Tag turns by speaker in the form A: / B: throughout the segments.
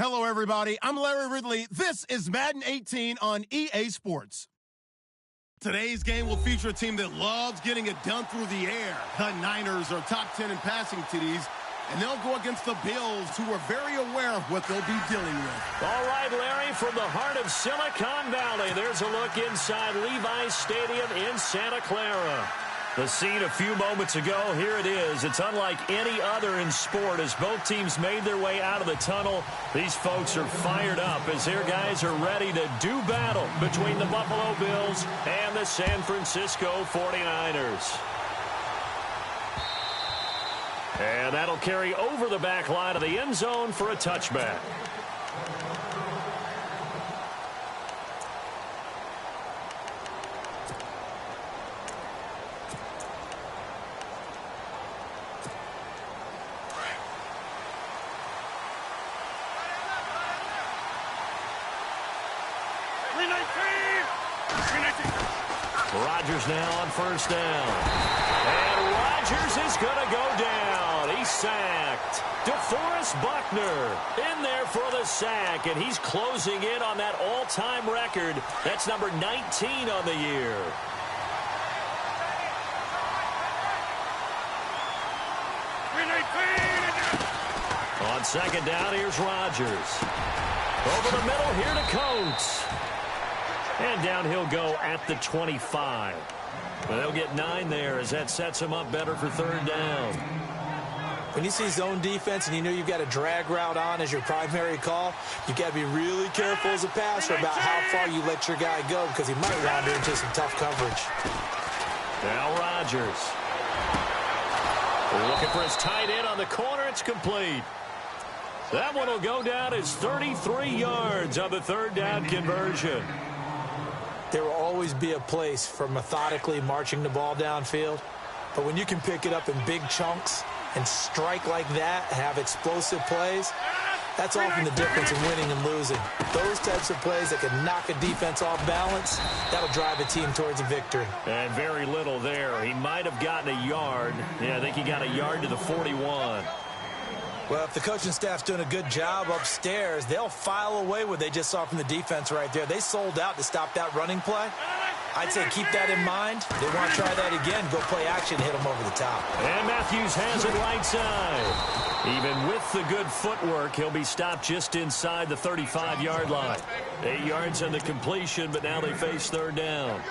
A: Hello, everybody. I'm Larry Ridley. This is Madden 18 on EA Sports. Today's game will feature a team that loves getting it done through the air. The Niners are top 10 in passing TDs, and they'll go against the Bills, who are very aware of what they'll be dealing with.
B: All right, Larry, from the heart of Silicon Valley, there's a look inside Levi's Stadium in Santa Clara. The scene a few moments ago, here it is. It's unlike any other in sport as both teams made their way out of the tunnel. These folks are fired up as their guys are ready to do battle between the Buffalo Bills and the San Francisco 49ers. And that'll carry over the back line of the end zone for a touchback. Rodgers now on first down. And Rodgers is going to go down. He's sacked. DeForest Buckner in there for the sack, and he's closing in on that all-time record. That's number 19 on the year. On second down, here's Rodgers. Over the middle, here to Coates. And down he'll go at the 25. Well, they'll get 9 there as that sets him up better for third down.
C: When you see zone defense and you know you've got a drag route on as your primary call, you've got to be really careful as a passer about how far you let your guy go because he might wander into some tough coverage.
B: Now Rodgers. Looking for his tight end on the corner. It's complete. That one will go down as 33 yards on the third down conversion.
C: There will always be a place for methodically marching the ball downfield. But when you can pick it up in big chunks and strike like that, have explosive plays, that's often the difference in winning and losing. Those types of plays that can knock a defense off balance, that'll drive a team towards a victory.
B: And very little there. He might have gotten a yard. Yeah, I think he got a yard to the 41.
C: Well, if the coaching staff's doing a good job upstairs, they'll file away what they just saw from the defense right there. They sold out to stop that running play. I'd say keep that in mind. They want to try that again. Go play action, hit them over the top.
B: And Matthews has it right side. Even with the good footwork, he'll be stopped just inside the 35-yard line. 8 yards on the completion, but now they face third down.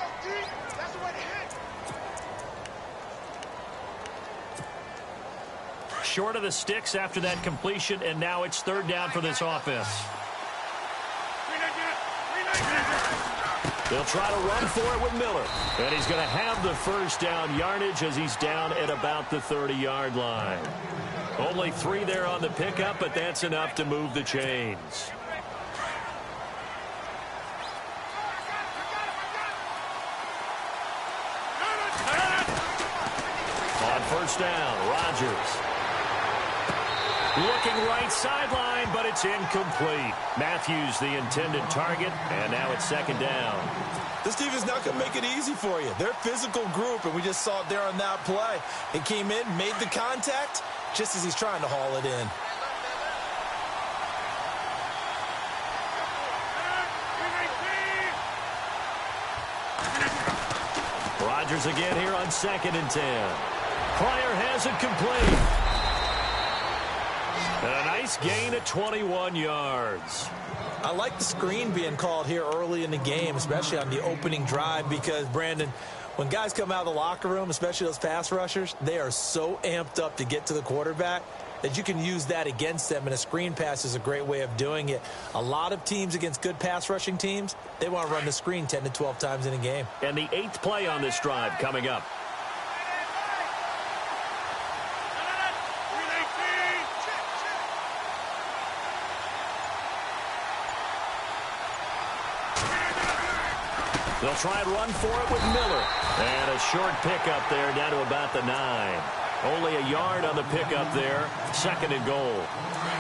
B: Short of the sticks after that completion, and now it's third down for this offense. They'll try to run for it with Miller. And he's going to have the first down yardage as he's down at about the 30-yard line. Only 3 there on the pickup, but that's enough to move the chains. On first down, Rodgers. Looking right sideline, but it's incomplete. Matthews, the intended target, and now it's second down.
C: This team is not going to make it easy for you. They're a physical group, and we just saw it there on that play. He came in, made the contact, just as he's trying to haul it in.
B: Rodgers again here on second and 10. Pryor has it complete. And a nice gain at 21 yards.
C: I like the screen being called here early in the game, especially on the opening drive, because, Brandon, when guys come out of the locker room, especially those pass rushers, they are so amped up to get to the quarterback that you can use that against them, and a screen pass is a great way of doing it. A lot of teams against good pass rushing teams, they want to run the screen 10 to 12 times in a game.
B: And the 8th play on this drive coming up. They'll try and run for it with Miller. And a short pickup there down to about the 9. Only a yard on the pickup there. 2nd and goal.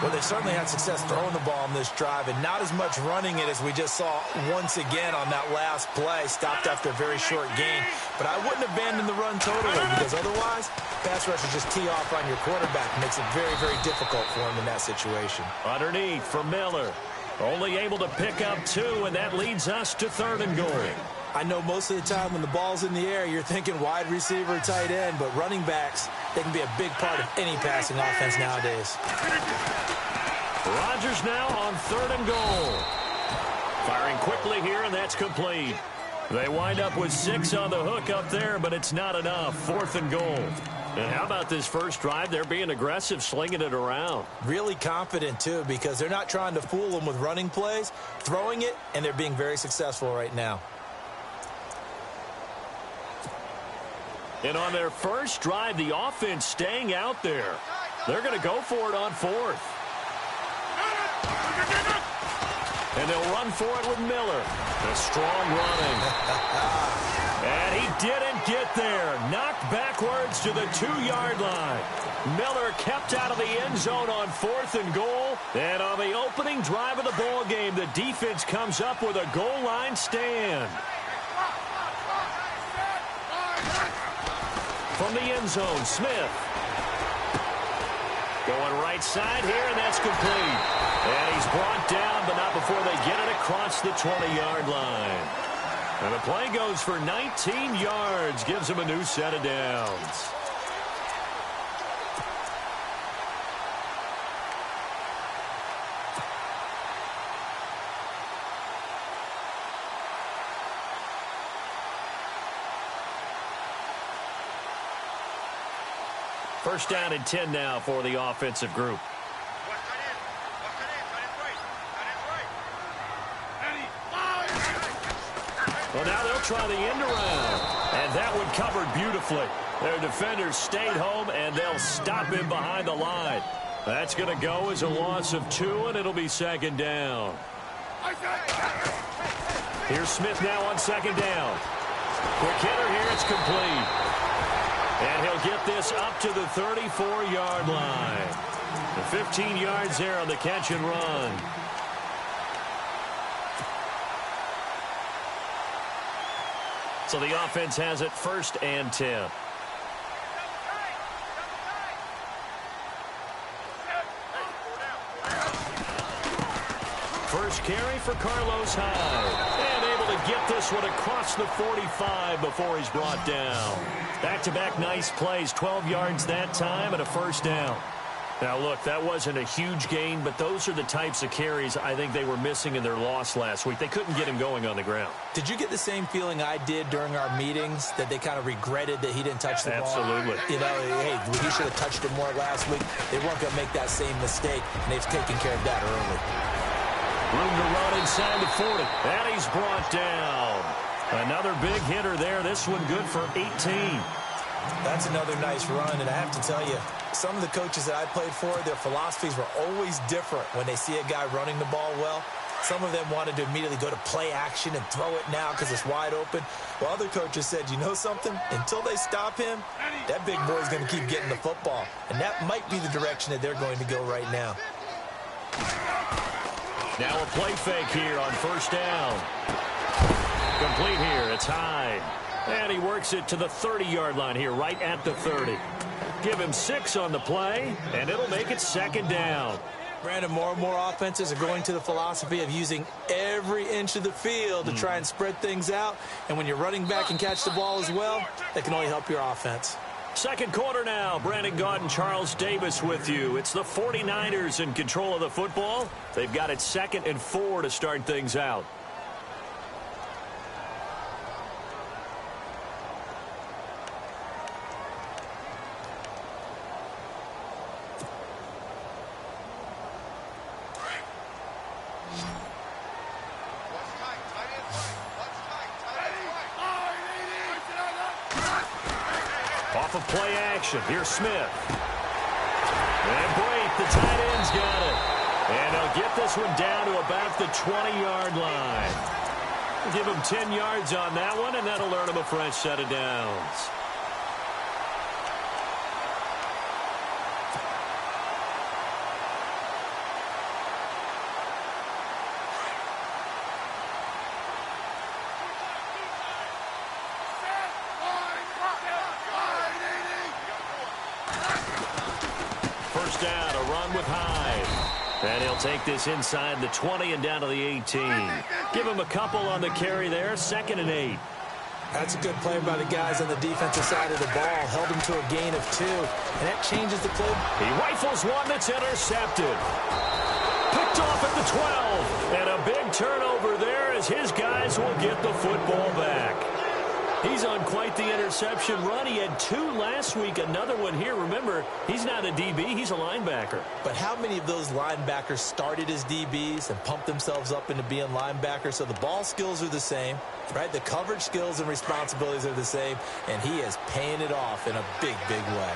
C: Well, they certainly had success throwing the ball on this drive, and not as much running it as we just saw once again on that last play. Stopped after a very short gain. But I wouldn't abandon the run totally, because otherwise, pass rushers just tee off on your quarterback. It makes it very, very difficult for him in that situation.
B: Underneath for Miller. Only able to pick up 2, and that leads us to 3rd and goal.
C: I know most of the time when the ball's in the air, you're thinking wide receiver, tight end, but running backs, they can be a big part of any passing offense nowadays.
B: Rodgers now on 3rd and goal. Firing quickly here, and that's complete. They wind up with 6 on the hook up there, but it's not enough. 4th and goal. And how about this first drive? They're being aggressive, slinging it around.
C: Really confident, too, because they're not trying to fool them with running plays, throwing it, and they're being very successful right now.
B: And on their first drive, the offense staying out there. They're going to go for it on 4th. And they'll run for it with Miller. A strong running. And he didn't get there. Knocked backwards to the 2-yard line. Miller kept out of the end zone on 4th and goal. And on the opening drive of the ball game, the defense comes up with a goal line stand. From the end zone, Smith. Going right side here, and that's complete. And he's brought down, but not before they get it across the 20-yard line. And the play goes for 19 yards, gives him a new set of downs. First down and 10 now for the offensive group. Well, now they'll try the end around. And that one covered beautifully. Their defenders stayed home, and they'll stop him behind the line. That's going to go as a loss of 2, and it'll be 2nd down. Here's Smith now on 2nd down. Quick hitter here, it's complete. And he'll get this up to the 34-yard line. The 15 yards there on the catch and run. So the offense has it 1st and 10. First carry for Carlos Hyde. And able to get this one across the 45 before he's brought down. Back-to-back nice plays, 12 yards that time and a 1st down. Now, look, that wasn't a huge gain, but those are the types of carries I think they were missing in their loss last week. They couldn't get him going on the ground.
C: Did you get the same feeling I did during our meetings, that they kind of regretted that he didn't touch the ball?
B: Absolutely.
C: You know, hey, he should have touched it more last week. They weren't going to make that same mistake, and they've taken care of that early.
B: Room to run inside the 40. And he's brought down. Another big hitter there. This one good for 18.
C: That's another nice run, and I have to tell you, some of the coaches that I played for, their philosophies were always different when they see a guy running the ball well. Some of them wanted to immediately go to play action and throw it now because it's wide open. While other coaches said, you know something? Until they stop him, that big boy's going to keep getting the football. And that might be the direction that they're going to go right now.
B: Now a play fake here on 1st down. Complete here. It's Hyde. And he works it to the 30-yard line here, right at the 30. Give him 6 on the play, and it'll make it 2nd down.
C: Brandon, more and more offenses are going to the philosophy of using every inch of the field to try and spread things out. And when you're running back and catch the ball as well, that can only help your offense.
B: Second quarter now. Brandon Gaudin and Charles Davis with you. It's the 49ers in control of the football. They've got it 2nd and 4 to start things out. Off of play action. Here's Smith. And Brate, the tight end's got it. And they'll get this one down to about the 20-yard line. Give him 10 yards on that one, and that'll earn him a fresh set of downs. first down, a run with Hyde. And he'll take this inside the 20 and down to the 18. Give him a couple on the carry there, 2nd and 8.
C: That's a good play by the guys on the defensive side of the ball. Held him to a gain of 2, and that changes the play.
B: He rifles one that's intercepted. Picked off at the 12. And a big turnover there as his guys will get the football back. He's on quite the interception run. He had 2 last week, another one here. Remember, he's not a DB, he's a linebacker.
C: But how many of those linebackers started as DBs and pumped themselves up into being linebackers? So the ball skills are the same, right? The coverage skills and responsibilities are the same, and he is paying it off in a big, big way.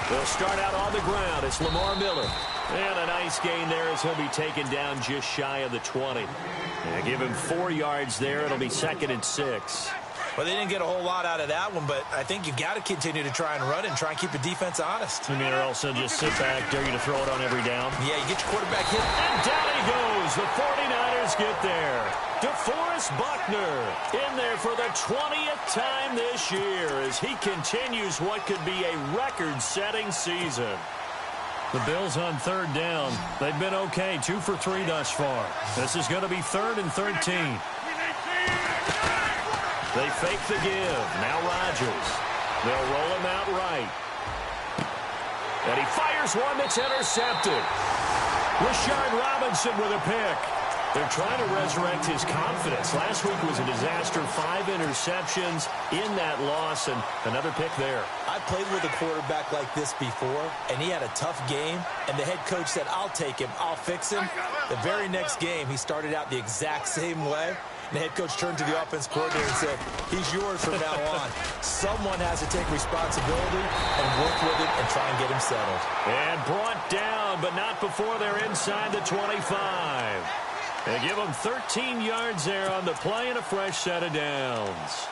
B: They'll start out on the ground. It's Lamar Miller. And a nice gain there as he'll be taken down just shy of the 20. Yeah, give him 4 yards there. It'll be 2nd and 6.
C: Well, they didn't get a whole lot out of that one, but I think you've got to continue to try and run and try and keep the defense honest.
B: You mean, or also just sit back, dare you to throw it on every down?
C: Yeah, you get your quarterback hit.
B: And down he goes. The 49ers get there. DeForest Buckner in there for the 20th time this year as he continues what could be a record-setting season. The Bills on 3rd down. They've been okay, 2 for 3 thus far. This is going to be 3rd and 13. They fake the give. Now Rodgers. They'll roll him out right. And he fires one that's intercepted. Rashard Robinson with a pick. They're trying to resurrect his confidence. Last week was a disaster. 5 interceptions in that loss, and another pick there.
C: I played with a quarterback like this before, and he had a tough game, and the head coach said, I'll take him, I'll fix him. The very next game, he started out the exact same way. And the head coach turned to the offense coordinator and said, he's yours from now on. Someone has to take responsibility and work with it and try and get him settled.
B: And brought down, but not before they're inside the 25. They give him 13 yards there on the play and a fresh set of downs.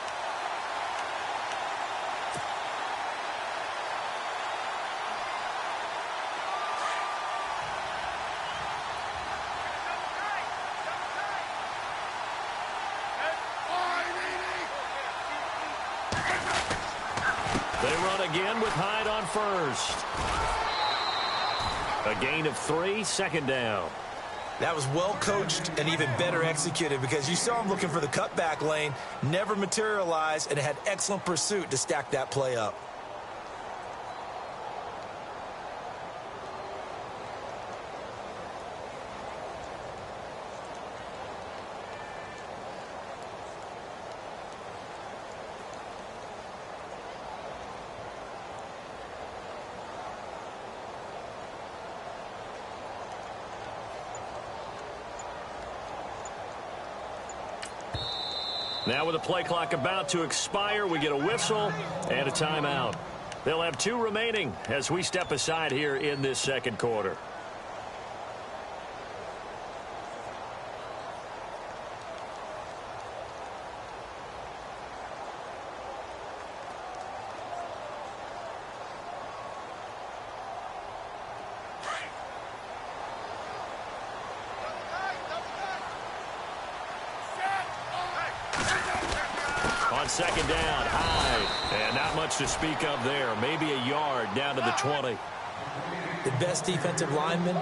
B: They run again with Hyde on first. A gain of 3, 2nd down.
C: That was well coached and even better executed because you saw him looking for the cutback lane, never materialized, and had excellent pursuit to stack that play up.
B: Now with the play clock about to expire, we get a whistle and a timeout. They'll have 2 remaining as we step aside here in this 2nd quarter. On 2nd down, Hyde. And not much to speak of there. Maybe a yard down to the 20.
C: The best defensive linemen,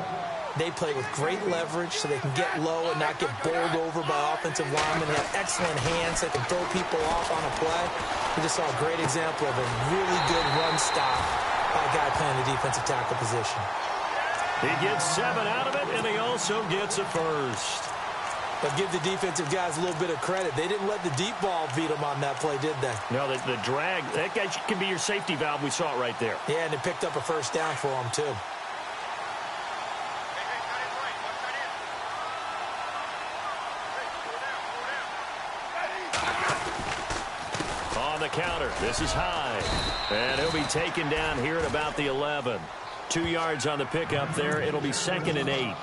C: they play with great leverage so they can get low and not get bowled over by offensive linemen. They have excellent hands. They can throw people off on a play. We just saw a great example of a really good run stop by a guy playing the defensive tackle position.
B: He gets 7 out of it, and he also gets a first.
C: But give the defensive guys a little bit of credit. They didn't let the deep ball beat them on that play, did they?
B: No, the drag, that guy can be your safety valve. We saw it right there.
C: Yeah, and it picked up a first down for them, too.
B: On the counter, this is Hyde. And he'll be taken down here at about the 11. 2 yards on the pickup there. It'll be 2nd and 8.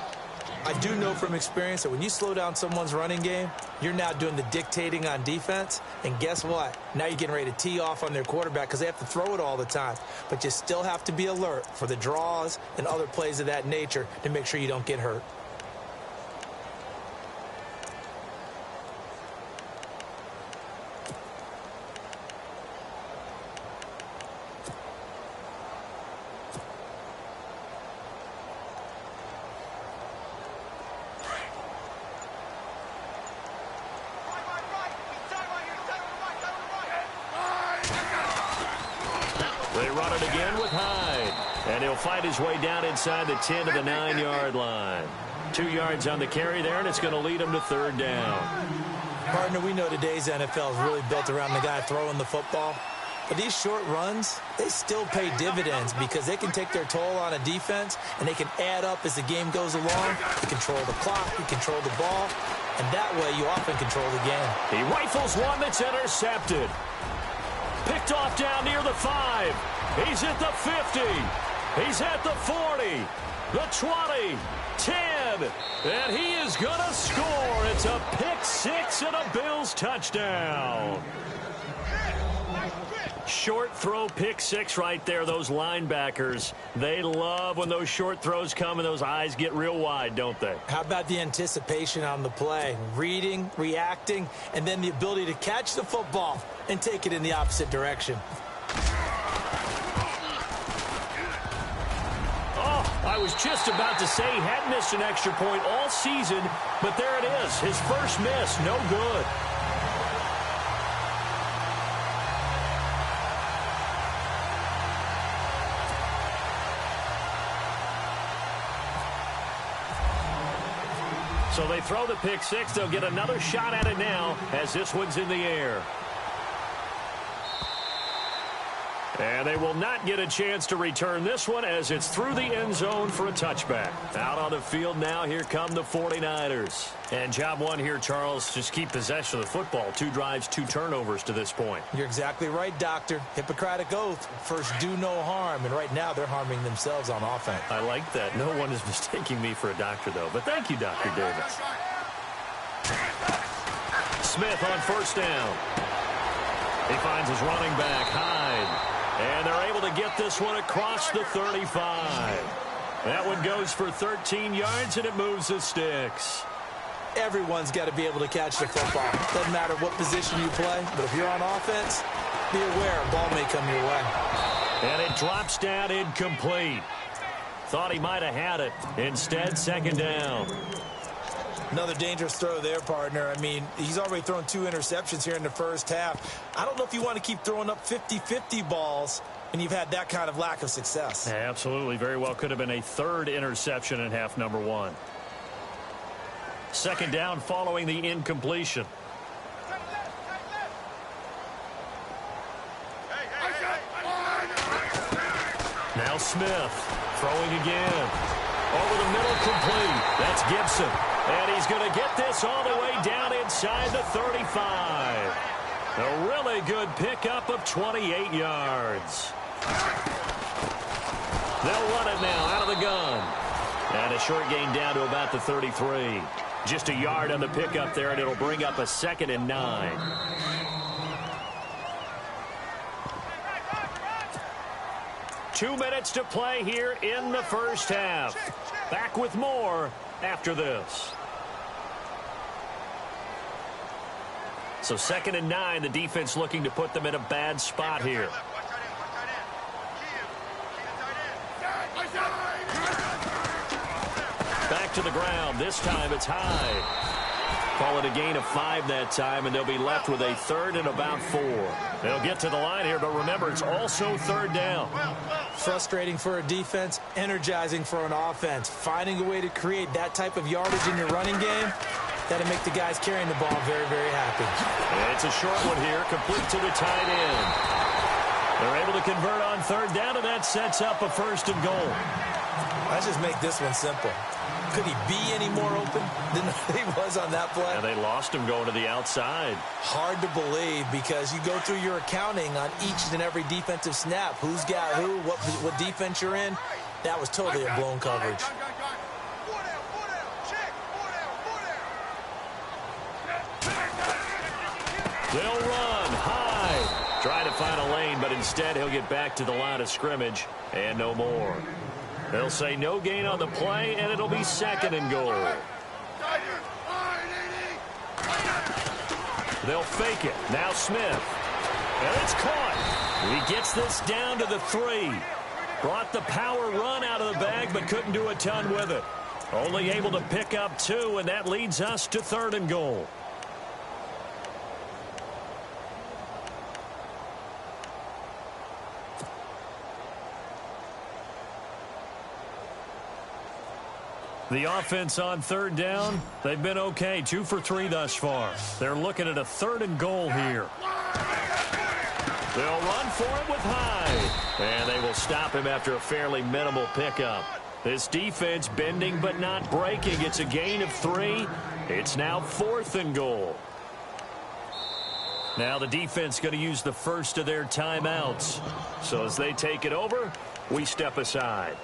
C: I do know from experience that when you slow down someone's running game, you're now doing the dictating on defense. And guess what? Now you're getting ready to tee off on their quarterback because they have to throw it all the time. But you still have to be alert for the draws and other plays of that nature to make sure you don't get hurt.
B: And he'll fight his way down inside the 10 to the 9-yard line. 2 yards on the carry there, and it's going to lead him to third down.
C: Partner, we know today's NFL is really built around the guy throwing the football. But these short runs, they still pay dividends because they can take their toll on a defense, and they can add up as the game goes along. You control the clock, you control the ball, and that way you often control the game.
B: He rifles one that's intercepted. Picked off down near the 5. He's at the 50. He's at the 40, the 20, 10, and he is going to score. It's a pick 6 and a Bills touchdown. Short throw pick 6 right there. Those linebackers, they love when those short throws come and those eyes get real wide, don't they?
C: How about the anticipation on the play? Reading, reacting, and then the ability to catch the football and take it in the opposite direction.
B: I was just about to say he hadn't missed an extra point all season, but there it is. His first miss, no good. So they throw the pick 6. They'll get another shot at it now as this one's in the air. And they will not get a chance to return this one as it's through the end zone for a touchback. Out on the field now, here come the 49ers. And job one here, Charles, just keep possession of the football. 2 drives, 2 turnovers to this point.
C: You're exactly right, Doctor. Hippocratic oath. First, do no harm. And right now, they're harming themselves on offense.
B: I like that. No one is mistaking me for a doctor, though. But thank you, Dr. Davis. Smith on first down. He finds his running back, Hyde. And they're able to get this one across the 35. That one goes for 13 yards, and it moves the sticks.
C: Everyone's got to be able to catch the football. Doesn't matter what position you play, but if you're on offense, be aware a ball may come your way.
B: And it drops down incomplete. Thought he might have had it. Instead, second down.
C: Another dangerous throw there, partner. I mean, he's already thrown 2 interceptions here in the first half. I don't know if you want to keep throwing up 50-50 balls when you've had that kind of lack of success.
B: Yeah, absolutely. Very well could have been a 3rd interception in half number 1. Second down following the incompletion. Now Smith throwing again. Over the middle, complete. That's Gibson. And he's going to get this all the way down inside the 35. A really good pickup of 28 yards. They'll run it now out of the gun. And a short gain down to about the 33. Just a yard on the pickup there, and it'll bring up a 2nd and 9. Two minutes to play here in the first half. Back with more after this. So 2nd and 9, the defense looking to put them in a bad spot here. Back to the ground. This time it's Hyde. Call it a gain of 5 that time, and they'll be left with a 3rd and about 4. They'll get to the line here, but remember, it's also 3rd down.
C: Frustrating for a defense, energizing for an offense. Finding a way to create that type of yardage in your running game, that'll make the guys carrying the ball very, very happy.
B: It's a short one here, complete to the tight end. They're able to convert on 3rd down, and that sets up a 1st and goal.
C: Let's just make this one simple. Could he be any more open than he was on that play?
B: And they lost him going to the outside.
C: Hard to believe because you go through your accounting on each and every defensive snap. Who's got who, what defense you're in. That was totally a blown coverage.
B: They'll run high. Try to find a lane, but instead he'll get back to the line of scrimmage and no more. They'll say no gain on the play, and it'll be 2nd and goal. They'll fake it. Now Smith. And it's caught. He gets this down to the 3. Brought the power run out of the bag, but couldn't do a ton with it. Only able to pick up 2, and that leads us to 3rd and goal. The offense on third down, they've been okay. 2 for 3 thus far. They're looking at a 3rd and goal here. They'll run for it with Hyde. And they will stop him after a fairly minimal pickup. This defense bending but not breaking. It's a gain of 3. It's now 4th and goal. Now the defense going to use the first of their timeouts. So as they take it over, we step aside.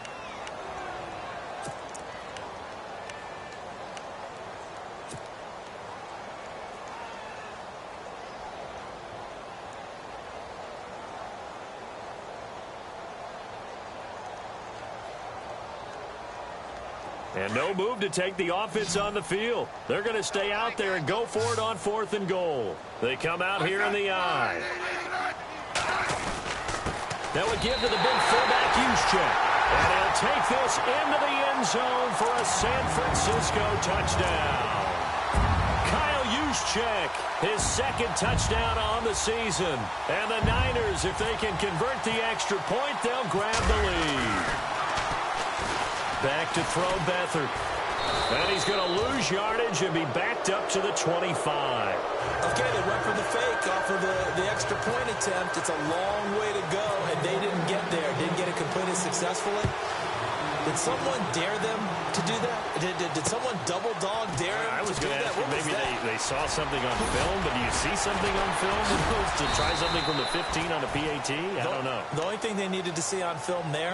B: And no move to take the offense on the field. They're going to stay out there and go for it on 4th and goal. They come out here in the I. That would give to the big fullback Juszczyk. And he'll take this into the end zone for a San Francisco touchdown. Kyle Juszczyk, his 2nd touchdown on the season. And the Niners, if they can convert the extra point, they'll grab the lead. Back to throw Beathard. And he's going to lose yardage and be backed up to the 25.
C: Okay, they went for the fake off of the extra point attempt. It's a long way to go, and they didn't get there. Didn't get it completed successfully. Did someone dare them to do that? Did someone double dog dare them?
B: I was going to ask you, maybe they saw something on film, but do you see something on film to try something from the 15 on a PAT? I don't know.
C: The only thing they needed to see on film there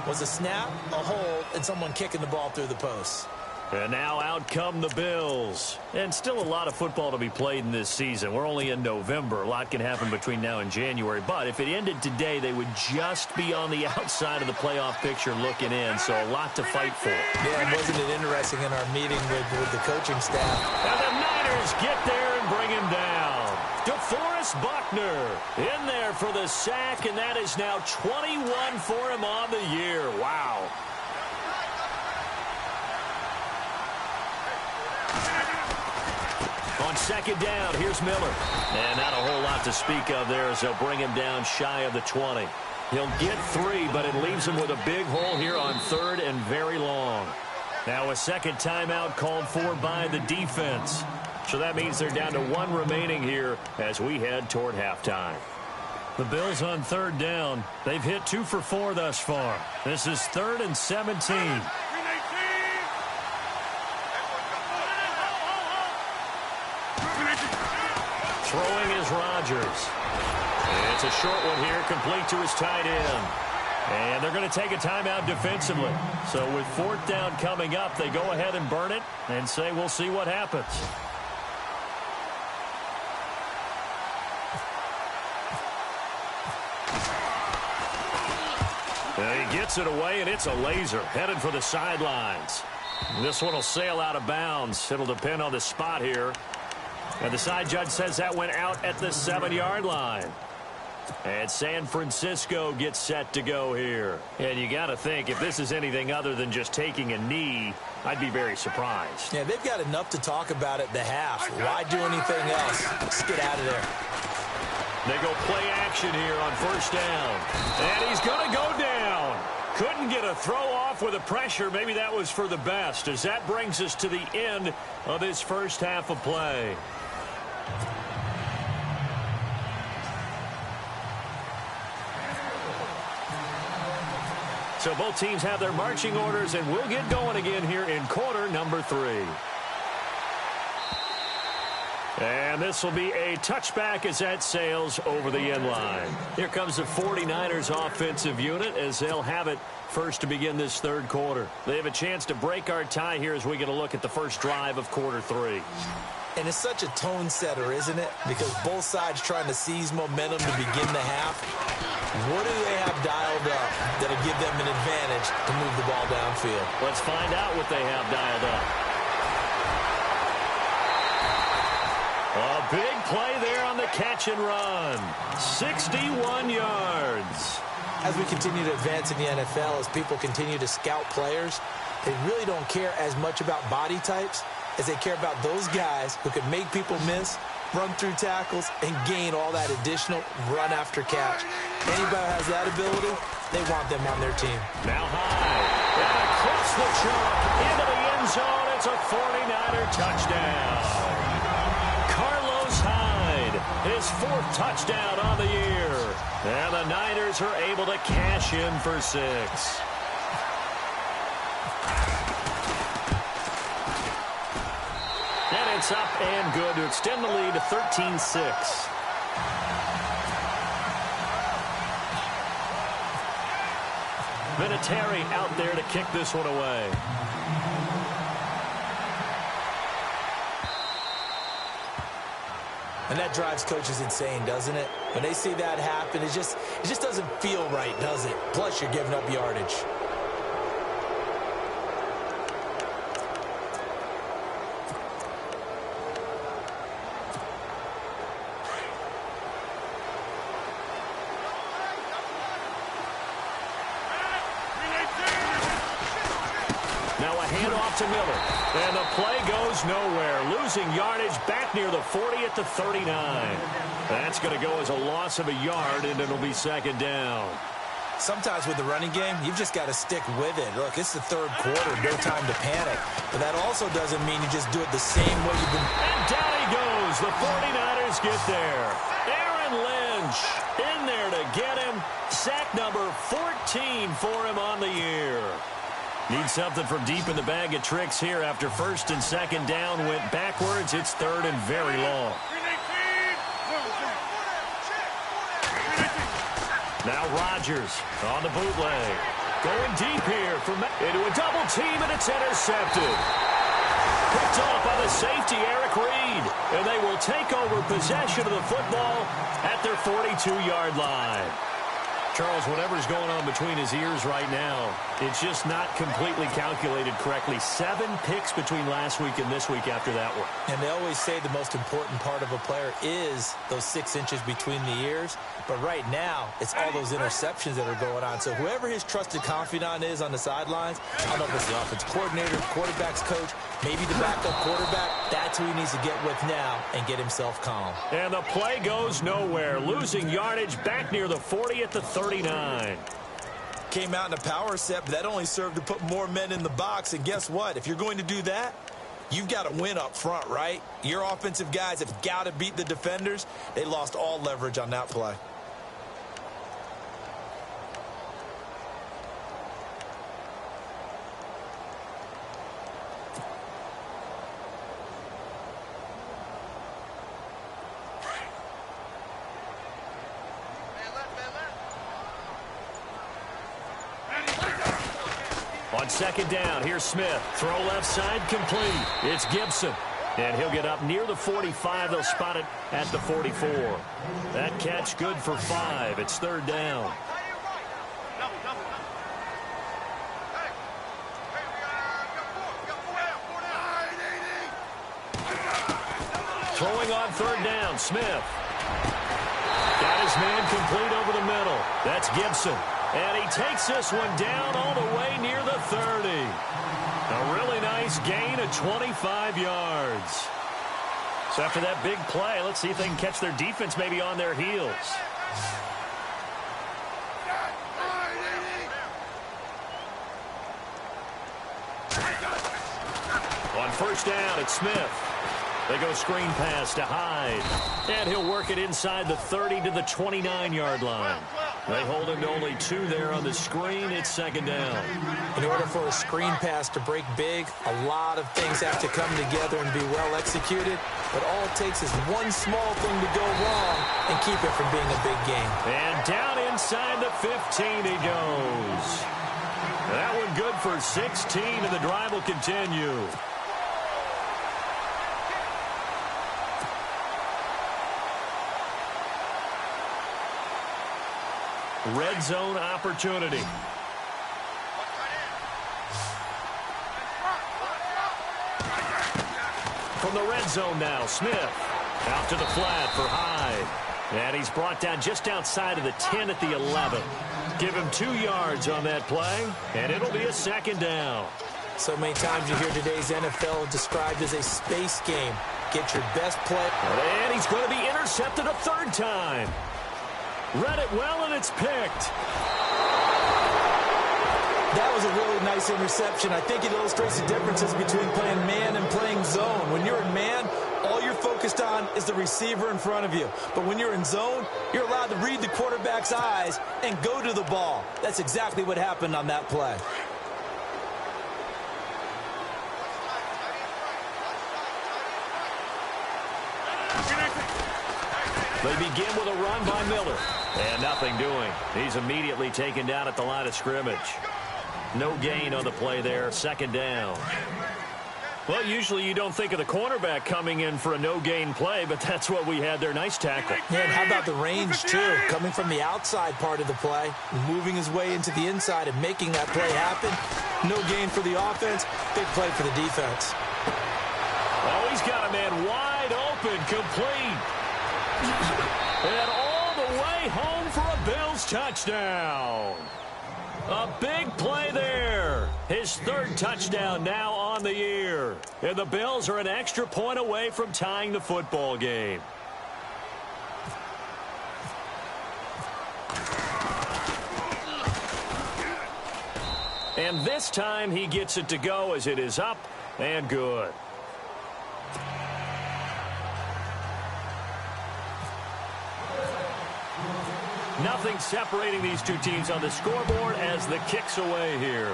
C: was a snap, a hold, and someone kicking the ball through the post.
B: And now out come the Bills. And still a lot of football to be played in this season. We're only in November. A lot can happen between now and January. But if it ended today, they would just be on the outside of the playoff picture looking in. So a lot to fight for.
C: Yeah, wasn't it interesting in our meeting with the coaching staff?
B: And the Niners get there and bring him down. DeForest Buckner in there for the sack. And that is now 21 for him on the year. Wow. On 2nd down, here's Miller. And not a whole lot to speak of there as they'll bring him down shy of the 20. He'll get 3, but it leaves him with a big hole here on 3rd and very long. Now a 2nd timeout called for by the defense. So that means they're down to 1 remaining here as we head toward halftime. The Bills on 3rd down. They've hit 2 for 4 thus far. This is 3rd and 17. Throwing is Rodgers. It's a short one here, complete to his tight end. And they're going to take a timeout defensively. So with 4th down coming up, they go ahead and burn it and say we'll see what happens. And he gets it away, and it's a laser headed for the sidelines. This one will sail out of bounds. It'll depend on the spot here. And the side judge says that went out at the 7-yard line. And San Francisco gets set to go here. And you got to think, if this is anything other than just taking a knee, I'd be very surprised.
C: Yeah, they've got enough to talk about at the half. Why do anything else? Just get out of there.
B: They go play action here on 1st down. And he's going to go down. Couldn't get a throw off with the pressure. Maybe that was for the best, as that brings us to the end of this first half of play. So both teams have their marching orders, and we'll get going again here in quarter number 3. And this will be a touchback as that sails over the end line. Here comes the 49ers offensive unit as they'll have it first to begin this 3rd quarter. They have a chance to break our tie here as we get a look at the first drive of quarter 3.
C: And it's such a tone setter, isn't it? Because both sides trying to seize momentum to begin the half. What do they have dialed up that'll give them an advantage to move the ball downfield?
B: Let's find out what they have dialed up. A big play there on the catch and run. 61 yards.
C: As we continue to advance in the NFL, as people continue to scout players, they really don't care as much about body types as they care about those guys who can make people miss, run through tackles, and gain all that additional run after catch. Anybody who has that ability, they want them on their team.
B: Now high, and across the chalk into the end end zone. It's a 49er touchdown. Carlos Hyde, his 4th touchdown on the year. And the Niners are able to cash in for 6. And it's up and good to extend the lead to 13-6. Vinatieri out there to kick this one away.
C: And that drives coaches insane, doesn't it? When they see that happen, it just doesn't feel right, does it? Plus, you're giving up yardage.
B: Now a handoff to Miller. And the play goes nowhere. Losing yardage back near the 40 at the 39. That's going to go as a loss of a yard, and it'll be 2nd down.
C: Sometimes with the running game, you've just got to stick with it. Look, it's the 3rd quarter, no time to panic. But that also doesn't mean you just do it the same way you've been.
B: And down he goes. The 49ers get there. Aaron Lynch in there to get him. Sack number 14 for him on the year. Need something from deep in the bag of tricks here after 1st and 2nd down went backwards. It's 3rd and very long. Now Rodgers on the bootleg. Going deep here into a double team, and it's intercepted. Picked off by the safety, Eric Reed. And they will take over possession of the football at their 42-yard line. Charles, whatever's going on between his ears right now, it's just not completely calculated correctly. 7 picks between last week and this week after that one.
C: And they always say the most important part of a player is those 6 inches between the ears. But right now, it's all those interceptions that are going on. So whoever his trusted confidant is on the sidelines, I don't know if it's the offense coordinator, quarterback's coach, maybe the backup quarterback, that's who he needs to get with now and get himself calm.
B: And the play goes nowhere. Losing yardage back near the 40 at the 39.
C: Came out in a power set, but that only served to put more men in the box. And guess what? If you're going to do that, you've got to win up front, right? Your offensive guys have got to beat the defenders. They lost all leverage on that play.
B: On 2nd down, here's Smith. Throw left side complete. It's Gibson. And he'll get up near the 45. They'll spot it at the 44. That catch good for 5. It's 3rd down. Throwing on 3rd down, Smith. Got his man complete over the middle. That's Gibson. And he takes this one down all the way near the 30. A really nice gain of 25 yards. So after that big play, let's see if they can catch their defense maybe on their heels. On 1st down, it's Smith. They go screen pass to Hyde. And he'll work it inside the 30 to the 29-yard line. They hold him to only 2 there on the screen. It's 2nd down.
C: In order for a screen pass to break big, a lot of things have to come together and be well executed. But all it takes is one small thing to go wrong and keep it from being a big game.
B: And down inside the 15 he goes. That one good for 16, and the drive will continue. Red zone opportunity. From the red zone now, Smith. Out to the flat for Hyde. And he's brought down just outside of the 10 at the 11. Give him 2 yards on that play, and it'll be a 2nd down.
C: So many times you hear today's NFL described as a space game. Get your best play.
B: And he's going to be intercepted a 3rd time. Read it well, and it's picked.
C: That was a really nice interception. I think it illustrates the differences between playing man and playing zone. When you're in man, all you're focused on is the receiver in front of you. But when you're in zone, you're allowed to read the quarterback's eyes and go to the ball. That's exactly what happened on that play.
B: They begin with a run by Miller. And nothing doing. He's immediately taken down at the line of scrimmage. No gain on the play there. Second down. Well, usually you don't think of the cornerback coming in for a no-gain play, but that's what we had there. Nice tackle.
C: Yeah, and how about the range, too? Coming from the outside part of the play, moving his way into the inside and making that play happen. No gain for the offense. Big play for the defense.
B: Oh, he's got a man wide open, complete. And all the way home for a Bills touchdown. A big play there. His third touchdown now on the year. And the Bills are an extra point away from tying the football game. And this time he gets it to go as it is up and good. Nothing separating these two teams on the scoreboard as the kick's away here.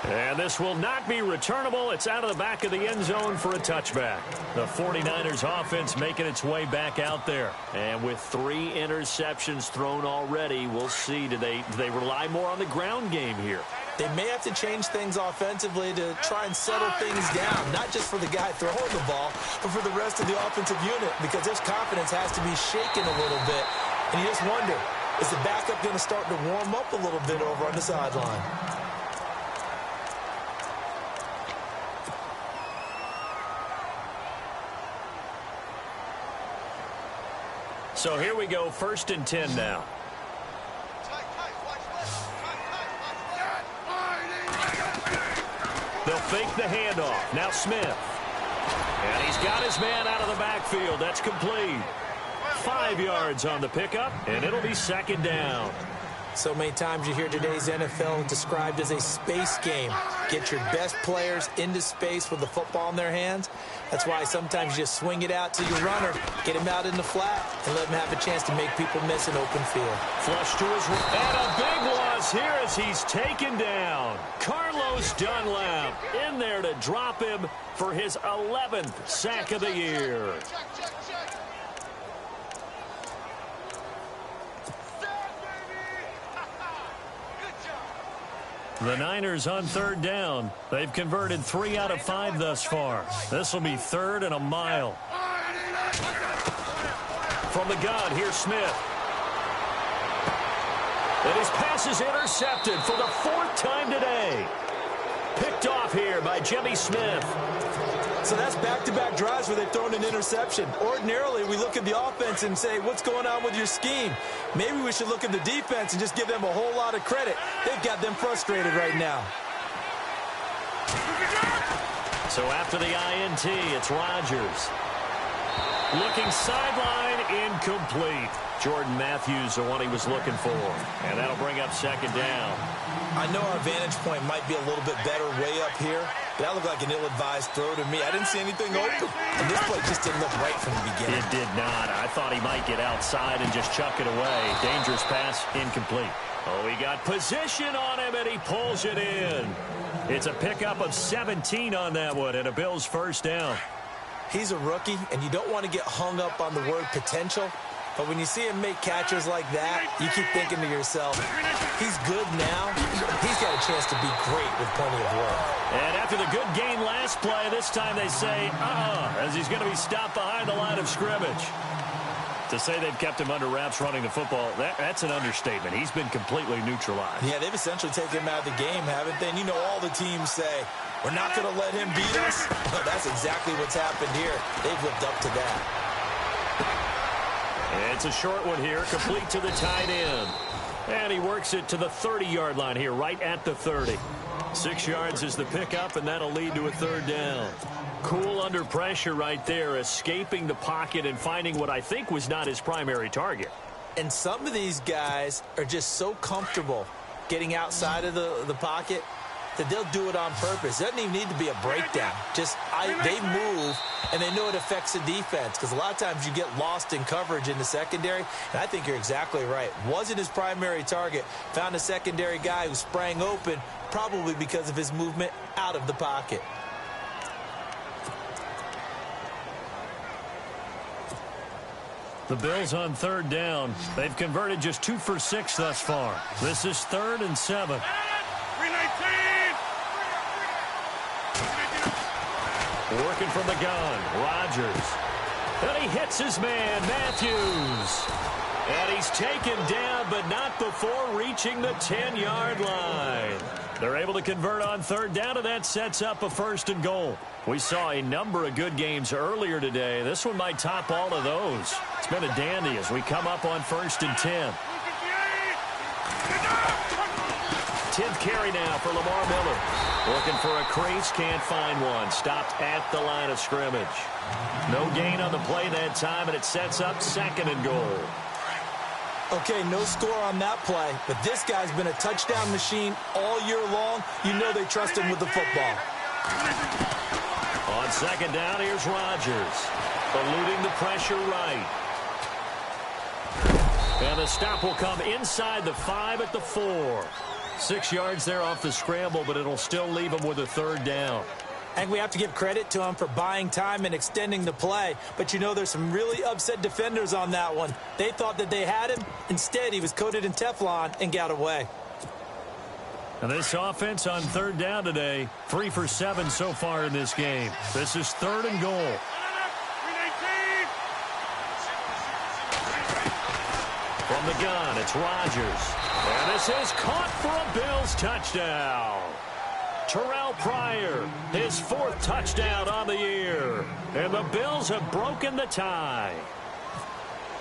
B: And this will not be returnable. It's out of the back of the end zone for a touchback. The 49ers offense making its way back out there. And with 3 interceptions thrown already, we'll see. Do they rely more on the ground game here?
C: They may have to change things offensively to try and settle things down, not just for the guy throwing the ball, but for the rest of the offensive unit, because their confidence has to be shaken a little bit. And you just wonder, is the backup going to start to warm up a little bit over on the sideline?
B: So here we go, 1st and 10 now. They'll fake the handoff. Now Smith. And he's got his man out of the backfield. That's complete. 5 yards on the pickup, and it'll be second down.
C: So many times you hear today's NFL described as a space game. Get your best players into space with the football in their hands. That's why sometimes you just swing it out to your runner, get him out in the flat, and let him have a chance to make people miss an open field.
B: Flush to his right. And a big loss here as he's taken down. Carlos Dunlap in there to drop him for his 11th sack of the year. The Niners on 3rd down. They've converted 3 out of 5 thus far. This will be 3rd and a mile. From the gun, here's Smith. And his pass is intercepted for the 4th time today. Picked off here by Jimmy Smith.
C: So that's back-to-back drives where they've thrown an interception. Ordinarily, we look at the offense and say, what's going on with your scheme? Maybe we should look at the defense and just give them a whole lot of credit. They've got them frustrated right now.
B: So after the INT, it's Rodgers. Looking sideline, incomplete. Jordan Matthews, the one he was looking for. And that'll bring up second down.
C: I know our vantage point might be a little bit better way up here, but that looked like an ill-advised throw to me. I didn't see anything open, and this play just didn't look right from the beginning.
B: It did not. I thought he might get outside and just chuck it away. Dangerous pass, incomplete. Oh, he got position on him, and he pulls it in. It's a pickup of 17 on that one, and a Bills first down.
C: He's a rookie, and you don't want to get hung up on the word potential. But when you see him make catches like that, you keep thinking to yourself, he's good now. He's got a chance to be great with plenty of work.
B: And after the good gain last play, this time they say, as he's going to be stopped behind the line of scrimmage. To say they've kept him under wraps running the football, that's an understatement. He's been completely neutralized.
C: Yeah, they've essentially taken him out of the game, haven't they? And you know all the teams say, we're not going to let him beat us. Well, that's exactly what's happened here. They've lived up to that.
B: It's a short one here, complete to the tight end. And he works it to the 30-yard line here, right at the 30. 6 yards is the pickup, and that'll lead to a third down. Cool under pressure right there, escaping the pocket and finding what I think was not his primary target.
C: And some of these guys are just so comfortable getting outside of the pocket that they'll do it on purpose. It doesn't even need to be a breakdown. Just they move, and they know it affects the defense, because a lot of times you get lost in coverage in the secondary, and I think you're exactly right. Wasn't his primary target. Found a secondary guy who sprang open, probably because of his movement out of the pocket.
B: The Bills on third down. They've converted just 2 for 6 thus far. This is 3rd and 7. Working from the gun, Rodgers. And he hits his man, Matthews. And he's taken down, but not before reaching the 10-yard line. They're able to convert on third down, and that sets up a 1st and goal. We saw a number of good games earlier today. This one might top all of those. It's been a dandy as we come up on 1st and 10. 10th carry now for Lamar Miller. Looking for a crease, can't find one. Stopped at the line of scrimmage. No gain on the play that time, and it sets up 2nd and goal.
C: Okay, no score on that play, but this guy's been a touchdown machine all year long. You know they trust him with the football.
B: On 2nd down, here's Rodgers. Eluding the pressure right. And the stop will come inside the 5 at the 4. 6 yards there off the scramble, but it'll still leave him with a 3rd down.
C: I think we have to give credit to him for buying time and extending the play. But, you know, there's some really upset defenders on that one. They thought that they had him. Instead, he was coated in Teflon and got away.
B: And this offense on 3rd down today, 3 for 7 so far in this game. This is 3rd and goal. From the gun, it's Rodgers. And this is caught for a Bills touchdown. Terrell Pryor, his 4th touchdown on the year. And the Bills have broken the tie.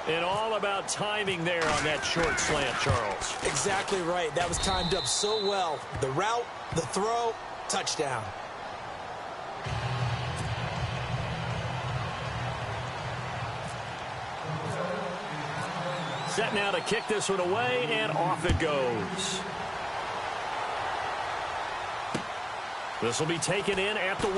B: And all about timing there on that short slant, Charles.
C: Exactly right. That was timed up so well. The route, the throw, touchdown.
B: Set now to kick this one away, and off it goes. This will be taken in at the 1.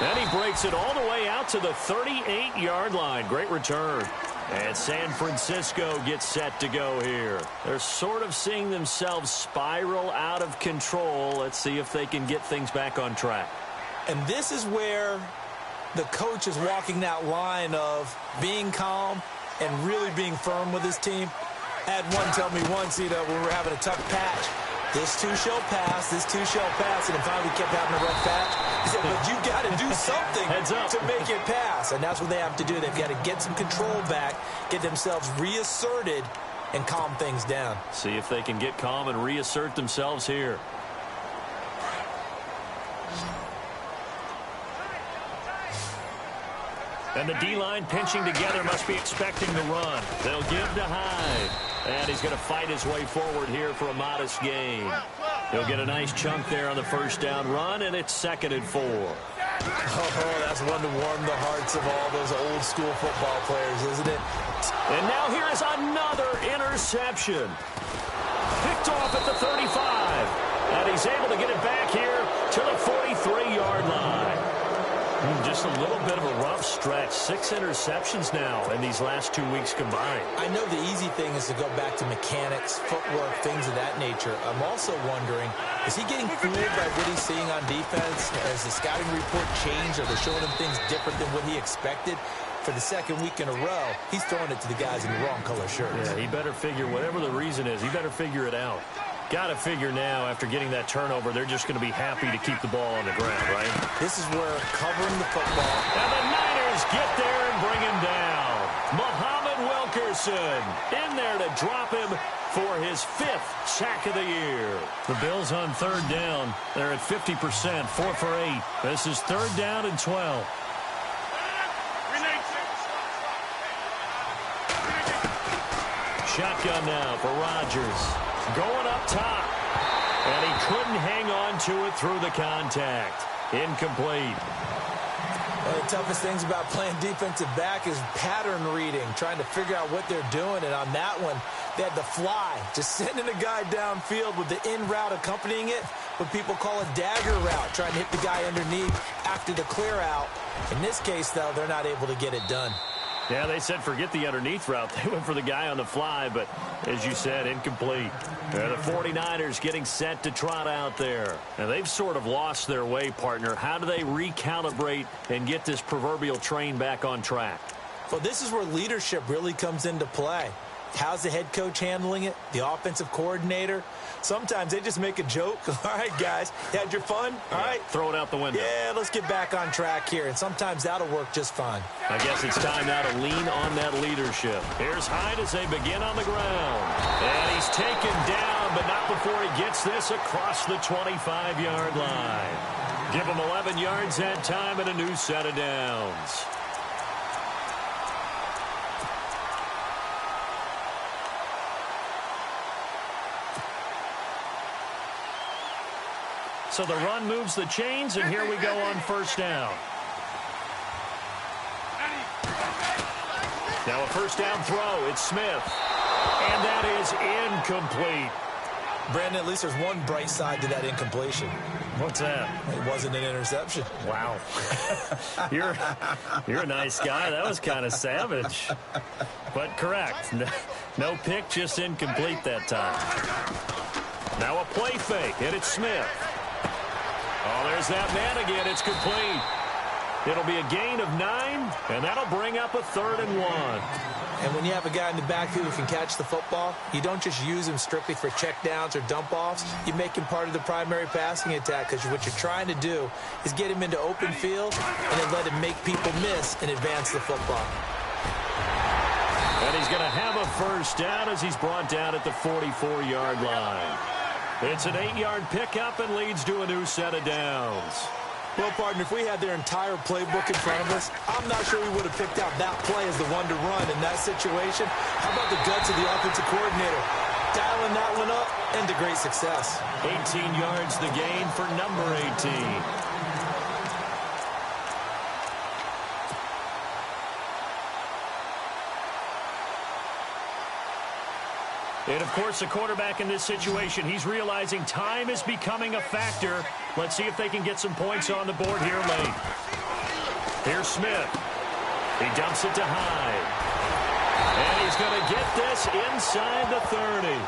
B: And he breaks it all the way out to the 38-yard line. Great return. And San Francisco gets set to go here. They're sort of seeing themselves spiral out of control. Let's see if they can get things back on track.
C: And this is where the coach is walking that line of being calm and really being firm with his team. I had one tell me once, when we were having a tough patch, this too shall pass, this too shall pass, and finally we kept having a rough patch. He said, but you got to do something to make it pass, and that's what they have to do. They've got to get some control back, get themselves reasserted, and calm things down.
B: See if they can get calm and reassert themselves here. And the D-line pinching together must be expecting the run. They'll give to Hyde. And he's going to fight his way forward here for a modest gain. He'll get a nice chunk there on the 1st down run, and it's 2nd and 4.
C: Oh, that's one to warm the hearts of all those old school football players, isn't it?
B: And now here is another interception. Picked off at the 35. And he's able to get it back here to the 43-yard line. Just a little bit of a rough stretch. 6 interceptions now in these last 2 weeks combined.
C: I know the easy thing is to go back to mechanics, footwork, things of that nature. I'm also wondering, is he getting fooled by what he's seeing on defense? Has the scouting report changed? Are they showing him things different than what he expected? For the 2nd week in a row, he's throwing it to the guys in the wrong color shirts.
B: Yeah, he better figure, whatever the reason is, he better figure it out. Got to figure now, after getting that turnover, they're just going to be happy to keep the ball on the ground, right?
C: This is where covering the football.
B: And the Niners get there and bring him down. Muhammad Wilkerson in there to drop him for his 5th sack of the year. The Bills on 3rd down. They're at 50%, 4 for 8. This is 3rd down and 12. Shotgun now for Rodgers. Going up top. And he couldn't hang on to it through the contact. Incomplete.
C: One of the toughest things about playing defensive back is pattern reading, trying to figure out what they're doing. And on that one, they had the fly, just sending a guy downfield with the in route accompanying it, what people call a dagger route, trying to hit the guy underneath after the clear out. In this case, though, they're not able to get it done.
B: Yeah, they said forget the underneath route. They went for the guy on the fly, but as you said, incomplete. The 49ers getting set to trot out there. Now, they've sort of lost their way, partner. How do they recalibrate and get this proverbial train back on track?
C: Well, this is where leadership really comes into play. How's the head coach handling it? The offensive coordinator? Sometimes they just make a joke. All right, guys, you had your fun? All right.
B: Throw it out the window.
C: Yeah, let's get back on track here. And sometimes that'll work just fine.
B: I guess it's time now to lean on that leadership. Here's Hyde as they begin on the ground. And he's taken down, but not before he gets this across the 25-yard line. Give him 11 yards that time and a new set of downs. So the run moves the chains, and here we go on first down. Now a first down throw. It's Smith. And that is incomplete.
C: Brandon, at least there's one bright side to that incompletion.
B: What's that?
C: It wasn't an interception.
B: Wow. You're a nice guy. That was kind of savage. But correct. No pick, just incomplete that time. Now a play fake, and it's Smith. Oh, there's that man again. It's complete. It'll be a gain of 9, and that'll bring up a 3rd and 1.
C: And when you have a guy in the backfield who can catch the football, you don't just use him strictly for checkdowns or dump-offs. You make him part of the primary passing attack, because what you're trying to do is get him into open field and then let him make people miss and advance the football.
B: And he's going to have a first down as he's brought down at the 44-yard line. It's an 8-yard pickup and leads to a new set of downs.
C: Well, partner, if we had their entire playbook in front of us, I'm not sure we would have picked out that play as the one to run in that situation. How about the guts of the offensive coordinator? Dialing that one up and to great success.
B: 18 yards the gain for number 18. And, of course, the quarterback in this situation, he's realizing time is becoming a factor. Let's see if they can get some points on the board here late. Here's Smith. He dumps it to Hyde. And he's going to get this inside the 30.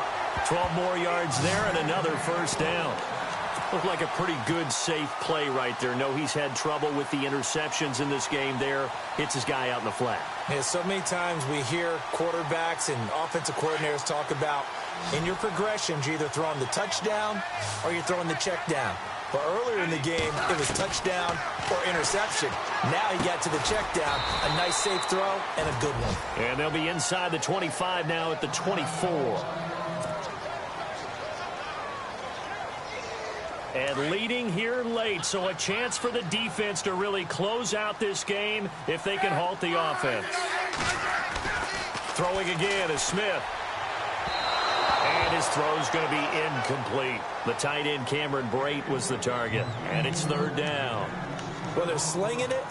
B: 12 more yards there and another first down. Looked like a pretty good, safe play right there. No, he's had trouble with the interceptions in this game there. Hits his guy out in the flat.
C: Yeah, so many times we hear quarterbacks and offensive coordinators talk about in your progressions, you're either throwing the touchdown or you're throwing the check down. But earlier in the game, it was touchdown or interception. Now he got to the check down, a nice safe throw, and a good one.
B: And they'll be inside the 25 now at the 24. And leading here late, so a chance for the defense to really close out this game if they can halt the offense. Throwing again is Smith. And his throw's going to be incomplete. The tight end Cameron Brate was the target. And it's 3rd down.
C: Well, they're slinging it.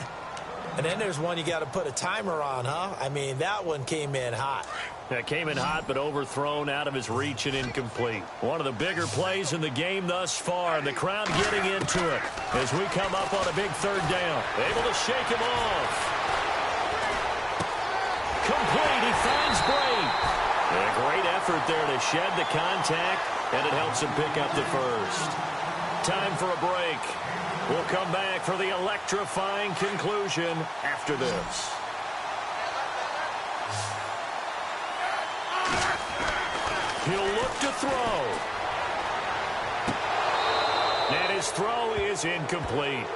C: And then there's one you got to put a timer on, huh? I mean, that one came in hot.
B: That came in hot, but overthrown out of his reach and incomplete. One of the bigger plays in the game thus far, and the crowd getting into it as we come up on a big 3rd down. Able to shake him off. Complete. He finds Brate. A great effort there to shed the contact, and it helps him pick up the first. Time for a break. We'll come back for the electrifying conclusion after this. He'll look to throw. And his throw is incomplete.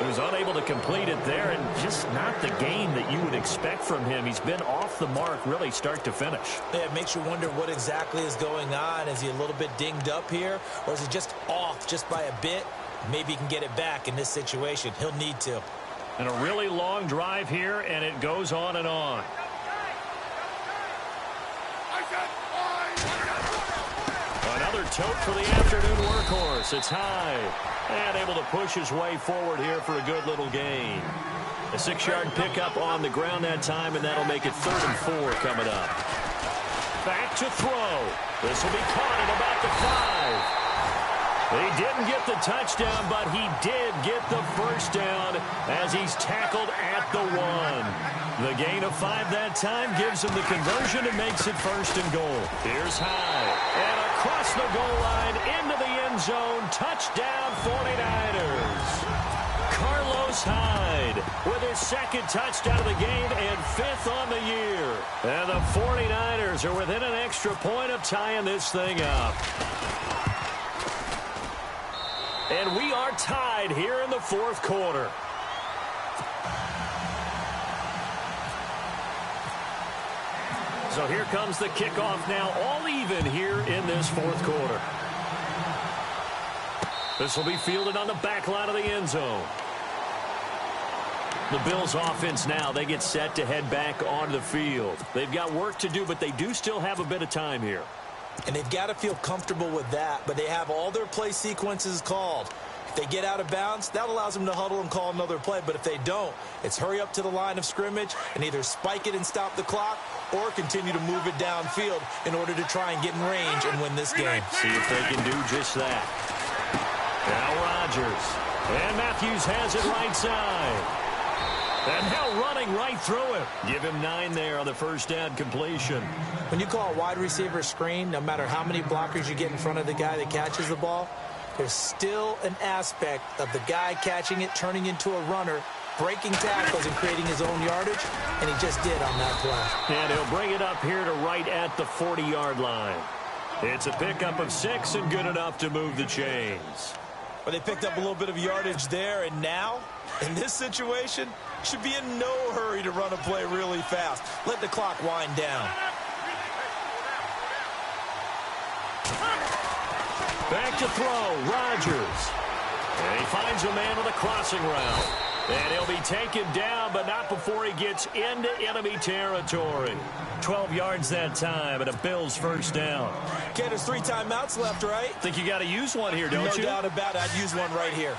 B: He was unable to complete it there, and just not the game that you would expect from him. He's been off the mark really start to finish.
C: Yeah, it makes you wonder what exactly is going on. Is he a little bit dinged up here, or is he just off just by a bit? Maybe he can get it back in this situation. He'll need to.
B: And a really long drive here, and it goes on and on. Another another tote for the afternoon workhorse. It's Hyde. And able to push his way forward here for a good little gain. A 6-yard pickup on the ground that time, and that'll make it 3rd and 4 coming up. Back to throw. This will be caught at about the 5. He didn't get the touchdown, but he did get the first down as he's tackled at the 1. The gain of 5 that time gives him the conversion and makes it 1st and goal. Here's Hyde. And across the goal line into the end zone. Touchdown 49ers. Carlos Hyde with his 2nd touchdown of the game and 5th on the year. And the 49ers are within an extra point of tying this thing up. And we are tied here in the 4th quarter. So here comes the kickoff now, all even here in this 4th quarter. This will be fielded on the back line of the end zone. The Bills offense now, they get set to head back onto the field. They've got work to do, but they do still have a bit of time here.
C: And they've got to feel comfortable with that, but they have all their play sequences called. If they get out of bounds, that allows them to huddle and call another play. But if they don't, it's hurry up to the line of scrimmage and either spike it and stop the clock or continue to move it downfield in order to try and get in range and win this game.
B: See if they can do just that. Now Rodgers. And Matthews has it right side. And now running right through him. Give him 9 there on the first down completion.
C: When you call a wide receiver screen, no matter how many blockers you get in front of the guy that catches the ball, there's still an aspect of the guy catching it, turning into a runner, breaking tackles and creating his own yardage, and he just did on that play.
B: And he'll bring it up here to right at the 40-yard line. It's a pickup of 6 and good enough to move the chains.
C: Well, they picked up a little bit of yardage there, and now, in this situation, should be in no hurry to run a play really fast. Let the clock wind down.
B: Back to throw, Rodgers. And he finds a man with a crossing route. And he'll be taken down, but not before he gets into enemy territory. 12 yards that time, and a Bills first down.
C: Okay, there's 3 timeouts left, right?
B: Think you got to use one here, don't you?
C: No doubt about it. I'd use one right here.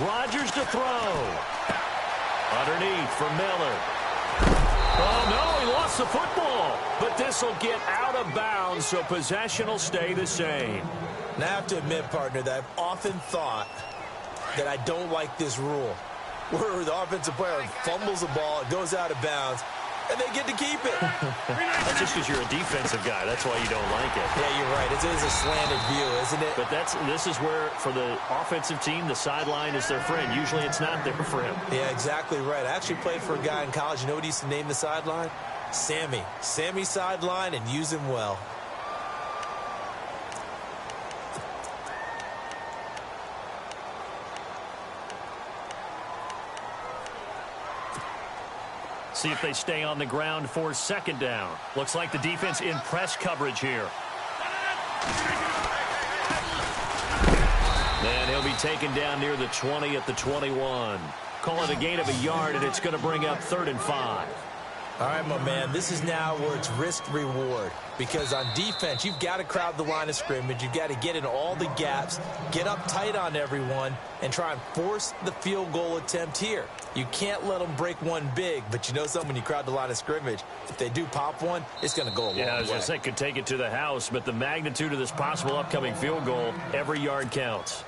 B: Rodgers to throw. Underneath for Miller. Oh, no, he lost the football. But this will get out of bounds, so possession will stay the same.
C: Now, I have to admit, partner, that I've often thought that I don't like this rule, where the offensive player fumbles the ball, it goes out of bounds, and they get to keep it.
B: That's just because you're a defensive guy. That's why you don't like it.
C: Yeah, you're right. It is a slanted view, isn't it?
B: But this is where, for the offensive team, the sideline is their friend. Usually it's not their friend.
C: Yeah, exactly right. I actually played for a guy in college. You know what he used to name the sideline? Sammy. Sammy sideline, and use him well.
B: See if they stay on the ground for second down. Looks like the defense in press coverage here. And he'll be taken down near the 20 at the 21. Call it a gain of a yard, and it's going to bring up 3rd and 5.
C: All right, my man, this is now where it's risk-reward. Because on defense, you've got to crowd the line of scrimmage. You've got to get in all the gaps, get up tight on everyone, and try and force the field goal attempt here. You can't let them break one big, but you know something, when you crowd the line of scrimmage, if they do pop one, it's going to go a long way.
B: Yeah, I was going to say, could take it to the house, but the magnitude of this possible upcoming field goal, every yard counts.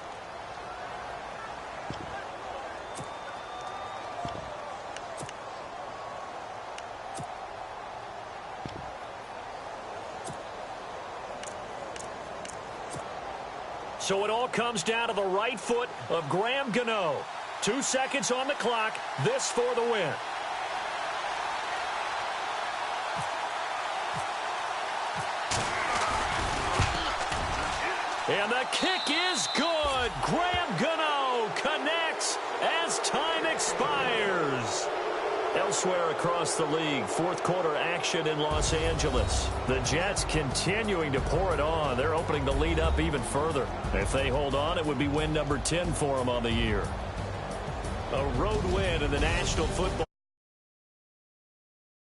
B: So it all comes down to the right foot of Graham Gano. 2 seconds on the clock. This for the win. And the kick is good. Graham Gano connects as time expires. Elsewhere across the league, 4th quarter action in Los Angeles. The Jets continuing to pour it on. They're opening the lead up even further. If they hold on, it would be win number 10 for them on the year. A road win in the National Football